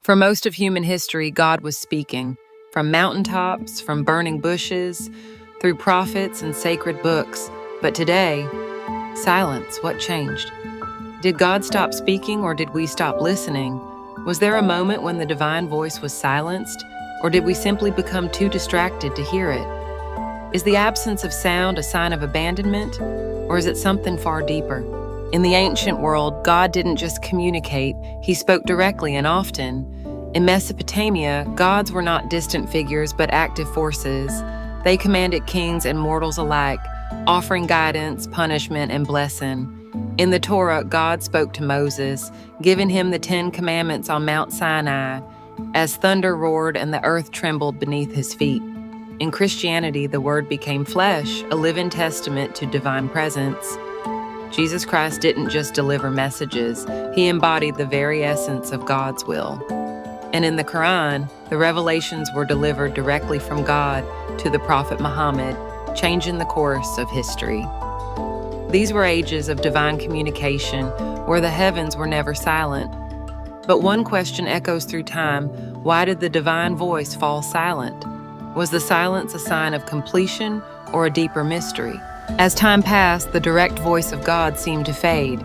For most of human history, God was speaking, from mountaintops, from burning bushes, through prophets and sacred books. But today, silence. What changed? Did God stop speaking, or did we stop listening? Was there a moment when the divine voice was silenced, or did we simply become too distracted to hear it? Is the absence of sound a sign of abandonment, or is it something far deeper? In the ancient world, God didn't just communicate, He spoke directly and often. In Mesopotamia, gods were not distant figures but active forces. They commanded kings and mortals alike, offering guidance, punishment, and blessing. In the Torah, God spoke to Moses, giving him the 10 Commandments on Mount Sinai, as thunder roared and the earth trembled beneath his feet. In Christianity, the Word became flesh, a living testament to divine presence. Jesus Christ didn't just deliver messages, He embodied the very essence of God's will. And in the Qur'an, the revelations were delivered directly from God to the Prophet Muhammad, changing the course of history. These were ages of divine communication where the heavens were never silent. But one question echoes through time: why did the divine voice fall silent? Was the silence a sign of completion or a deeper mystery? As time passed, the direct voice of God seemed to fade.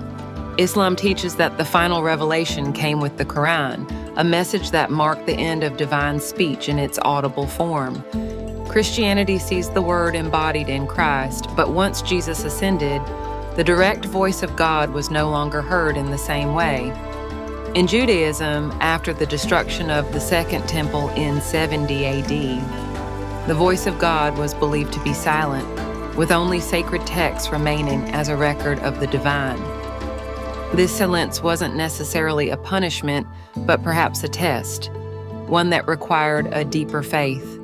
Islam teaches that the final revelation came with the Qur'an, a message that marked the end of divine speech in its audible form. Christianity sees the Word embodied in Christ, but once Jesus ascended, the direct voice of God was no longer heard in the same way. In Judaism, after the destruction of the Second Temple in 70 AD, the voice of God was believed to be silent, with only sacred texts remaining as a record of the divine. This silence wasn't necessarily a punishment, but perhaps a test, one that required a deeper faith,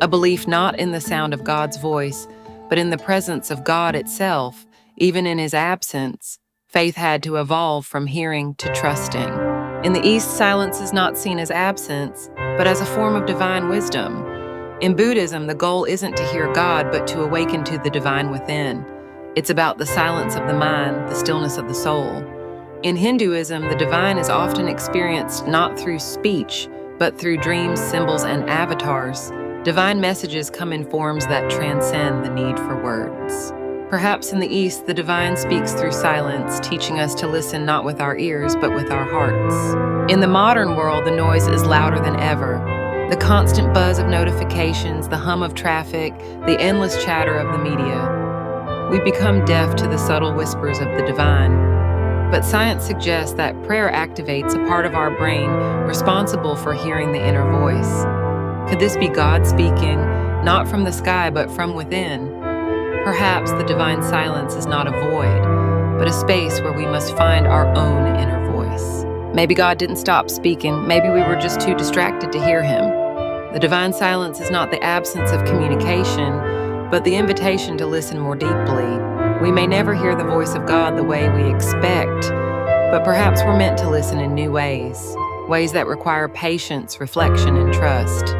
a belief not in the sound of God's voice, but in the presence of God itself. Even in His absence, faith had to evolve from hearing to trusting. In the East, silence is not seen as absence, but as a form of divine wisdom. In Buddhism, the goal isn't to hear God, but to awaken to the divine within. It's about the silence of the mind, the stillness of the soul. In Hinduism, the divine is often experienced not through speech, but through dreams, symbols, and avatars. Divine messages come in forms that transcend the need for words. Perhaps in the East, the divine speaks through silence, teaching us to listen not with our ears, but with our hearts. In the modern world, the noise is louder than ever. The constant buzz of notifications, the hum of traffic, the endless chatter of the media. We become deaf to the subtle whispers of the divine. But science suggests that prayer activates a part of our brain responsible for hearing the inner voice. Could this be God speaking, not from the sky, but from within? Perhaps the divine silence is not a void, but a space where we must find our own inner voice. Maybe God didn't stop speaking, maybe we were just too distracted to hear Him. The divine silence is not the absence of communication, but the invitation to listen more deeply. We may never hear the voice of God the way we expect, but perhaps we're meant to listen in new ways that require patience, reflection, and trust.